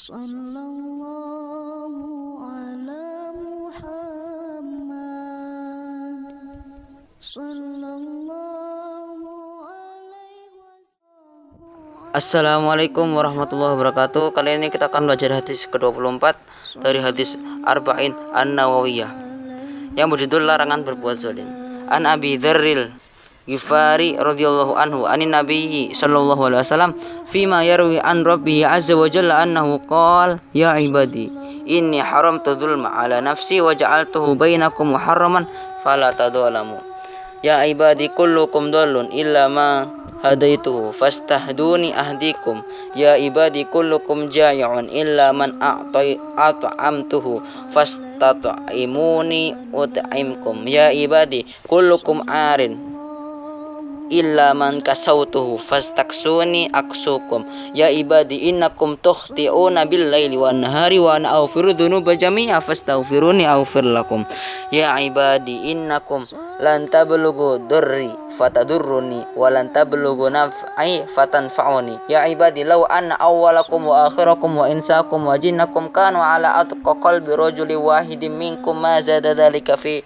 Sallallahu ala Muhammad. Sallallahu alaihi wasallam. Assalamualaikum warahmatullahi wabarakatuh. Kali ini kita akan belajar hadis ke-24 dari hadis Arba'in An-Nawawiyah yang berjudul larangan berbuat zalim. An Abi Dzarril Ghifari radhiyallahu anhu anin nabiyyi sallallahu alaihi wasallam fima yarwi an rabbihi azza wa jalla annahu qala ya ibadi inni haramtu dzulma ala nafsi wa ja'altuhu bainakum muharraman fala tadzalamu. Ya ibadi kullukum dhallun illa ma hadaituhu fastahduni ahdikum. Ya ibadi kullukum ja'i'un illa man at'amtuhu fastat'imuni ut'imkum. Ya ibadi kullukum arin illa man kasautuhu fastaksuni aksukum. Ya ibadi innakum tukhti'una bil laili wan nahari wa ana aghfiru dzunuba jami'a fastaghfiruni aghfir lakum. Ya ibadi innakum lan tablughu durri fatadurruni wa lan tablughu naf'i fatanfa'uni. Ya ibadi law anna awwalakum wa akhirakum wa insakum wa jinnakum kanu ala atqa qalbi rajulin wahidin minkum ma zada dzalika fi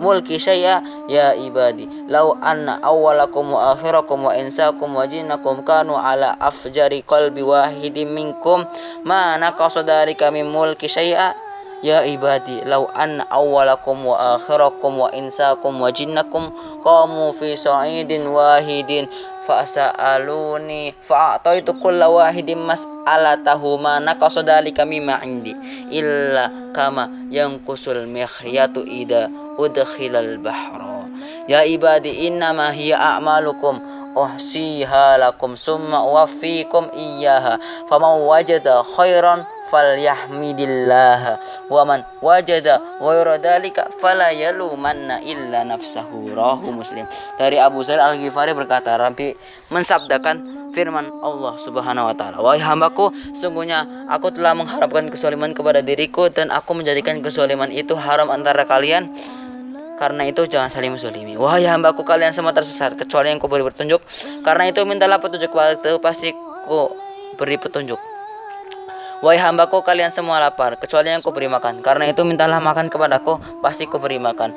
mulki syai'a. Ya ibadi law anna awwalakum wa akhirakum wa insakum wa jinnakum kanu ala afjari qalbi wahidin minkum ma naqasa dzalika min mulki syai'a. Ya ibadi law anna awwalakum wa akhirakum wa insakum wa jinnakum qamu fi sa'idin wahidin fa'sa'aluni fa'ataitu kulla wahidin mas'alatahu ma naqasa dzalika mimma indi illa kama yanqusul mikhyatu ida udkhilal bahra. Ya ibadi innama hiya a'malukum uhsiha lakum summa uwaffikum iyyaha faman wajada khairan falyahmidillah wa man wajada ghayra dzalika fala yalumanna illa nafsahu. Rawahu Muslim. Dari Abu Dzar Al-Ghifari berkata, Rabbi mensabdakan firman Allah Subhanahu wa taala, wahai hambaku, sungguhnya aku telah mengharapkan kezaliman kepada diriku dan aku menjadikan kezaliman itu haram antara kalian. Karena itu jangan saling menzalimi. Wahai hambaku, kalian semua tersesat kecuali yang kuberi petunjuk. Karena itu mintalah petunjuk kepadaku, pasti ku beri petunjuk. Wahai hambaku, kalian semua lapar kecuali yang kuberi makan. Karena itu mintalah makan kepadaku, pasti kuberi makan.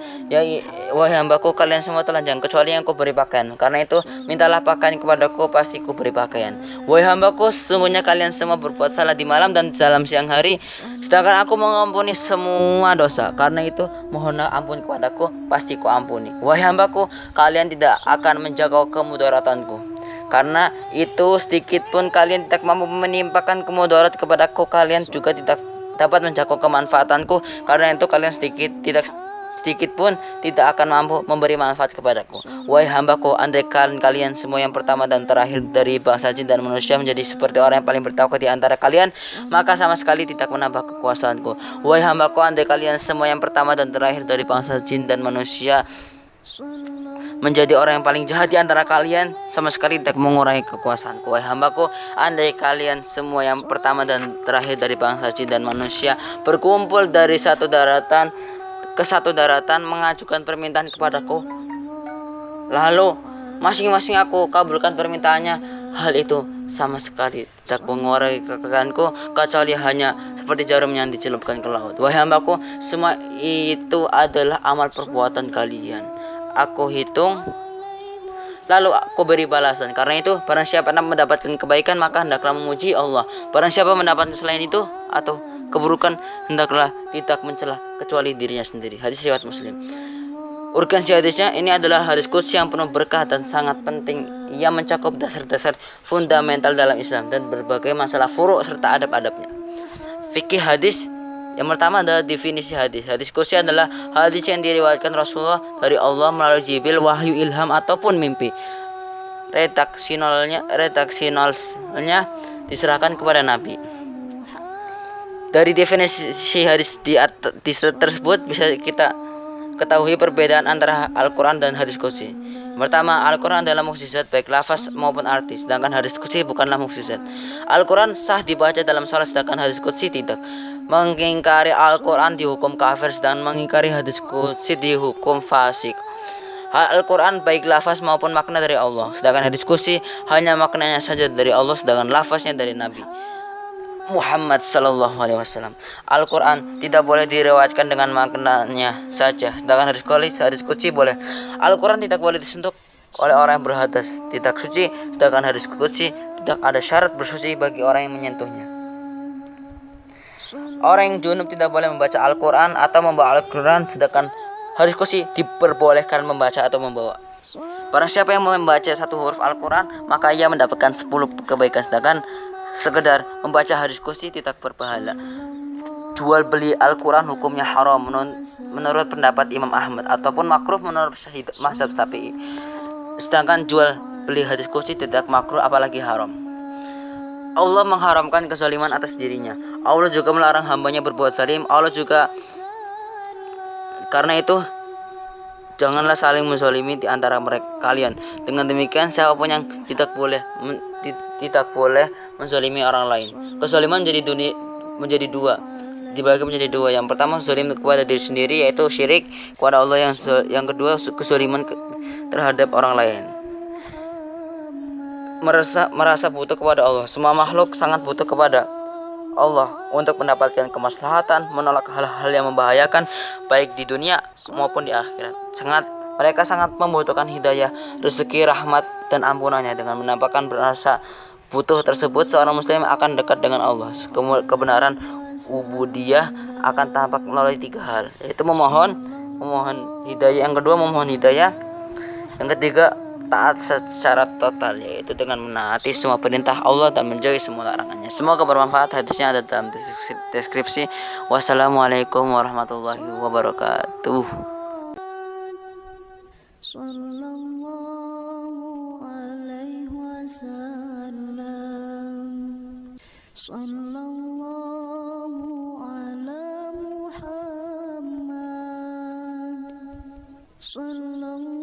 Wahai hambaku, kalian semua telanjang kecuali yang kuberi pakaian. Karena itu mintalah pakaian kepadaku, pasti kuberi pakaian. Wahai hambaku, sesungguhnya kalian semua berbuat salah di malam dan dalam siang hari, sedangkan aku mengampuni semua dosa. Karena itu mohonlah ampun kepadaku, pasti ku ampuni. Wahai hambaku, kalian tidak akan menjaga kemudaratanku. Karena itu sedikit pun kalian tidak mampu menimpakan kemudarat kepadaku, kalian juga tidak dapat menjangkau kemanfaatanku. Karena itu kalian sedikit pun tidak akan mampu memberi manfaat kepadaku. Wahai hambaku, andaikan kalian semua yang pertama dan terakhir dari bangsa jin dan manusia menjadi seperti orang yang paling bertakwa di antara kalian, maka sama sekali tidak menambah kekuasaanku. Wahai hambaku, andai kalian semua yang pertama dan terakhir dari bangsa jin dan manusia menjadi orang yang paling jahat di antara kalian, sama sekali tidak mengurangi kekuasaanku. Wahai hambaku, andai kalian semua yang pertama dan terakhir dari bangsa jin dan manusia berkumpul dari satu daratan ke satu daratan mengajukan permintaan kepadaku, lalu masing-masing aku kabulkan permintaannya, hal itu sama sekali tidak mengurangi kekekalanku kecuali hanya seperti jarum yang dicelupkan ke laut. Wahai hambaku, semua itu adalah amal perbuatan kalian. Aku hitung, lalu aku beri balasan. Karena itu, barang siapa mendapatkan kebaikan, maka hendaklah memuji Allah. Barang siapa mendapatkan selain itu atau keburukan, hendaklah tidak mencela kecuali dirinya sendiri. Hadis riwayat Muslim. Urgensi hadisnya, ini adalah hadis qudsi yang penuh berkah dan sangat penting, yang mencakup dasar-dasar fundamental dalam Islam dan berbagai masalah furu' serta adab-adabnya. Fikih hadis. Yang pertama adalah definisi hadis. Hadis qudsi adalah hadis yang diriwayatkan Rasulullah dari Allah melalui Jibril, wahyu, ilham ataupun mimpi. Redaksionalnya diserahkan kepada Nabi. Dari definisi hadis tersebut bisa kita ketahui perbedaan antara Al-Quran dan hadis qudsi. Pertama, Al-Quran adalah mukjizat baik lafaz maupun arti, sedangkan hadis qudsi bukanlah mukjizat. Al-Quran sah dibaca dalam salat, sedangkan hadis qudsi tidak. Mengingkari Al-Quran dihukum kafir, sedangkan mengingkari hadis qudsi dihukum fasik. Al-Quran baik lafaz maupun makna dari Allah, sedangkan hadis qudsi hanya maknanya saja dari Allah, sedangkan lafaznya dari Nabi. Muhammad Sallallahu Alaihi Wasallam. Al-Quran tidak boleh direwayatkan dengan maknanya saja, sedangkan hadis qudsi boleh. Al-Quran tidak boleh disentuh oleh orang yang berhadas, tidak suci, sedangkan hadis qudsi tidak ada syarat bersuci bagi orang yang menyentuhnya. Orang yang junub tidak boleh membaca Al-Quran atau membawa Al-Quran, sedangkan hadis qudsi diperbolehkan membaca atau membawa. Barang siapa yang membaca satu huruf Al-Quran, maka ia mendapatkan 10 kebaikan, sedangkan sekedar membaca hadis qudsi tidak berpahala. Jual beli Al-Quran hukumnya haram menurut pendapat Imam Ahmad, ataupun makruh menurut mazhab Syafi'i. Sedangkan jual beli hadis qudsi tidak makruh apalagi haram. Allah mengharamkan kezaliman atas dirinya. Allah juga melarang hambanya berbuat zalim. Allah juga, karena itu janganlah saling menzalimi di antara mereka kalian. Dengan demikian siapapun yang tidak boleh menzalimi orang lain. Kezaliman menjadi dua, dibagi menjadi dua. Yang pertama zalim kepada diri sendiri, yaitu syirik kepada Allah. Yang kedua kezaliman terhadap orang lain, merasa butuh kepada Allah. Semua makhluk sangat butuh kepada Allah untuk mendapatkan kemaslahatan, menolak hal-hal yang membahayakan baik di dunia maupun di akhirat. Mereka sangat membutuhkan hidayah, rezeki, rahmat, dan ampunannya. Dengan menampakkan rasa butuh tersebut, seorang muslim akan dekat dengan Allah. Kebenaran ubudiyah akan tampak melalui 3 hal, yaitu memohon hidayah. Yang kedua memohon hidayah. Yang ketiga taat secara total, yaitu dengan menaati semua perintah Allah dan menjauhi semua larangannya. Semoga bermanfaat. Hadisnya ada dalam deskripsi. Wassalamualaikum warahmatullahi wabarakatuh. Sallallahu alaihi wasallam. Sallallahu ala Muhammad. Sallallahu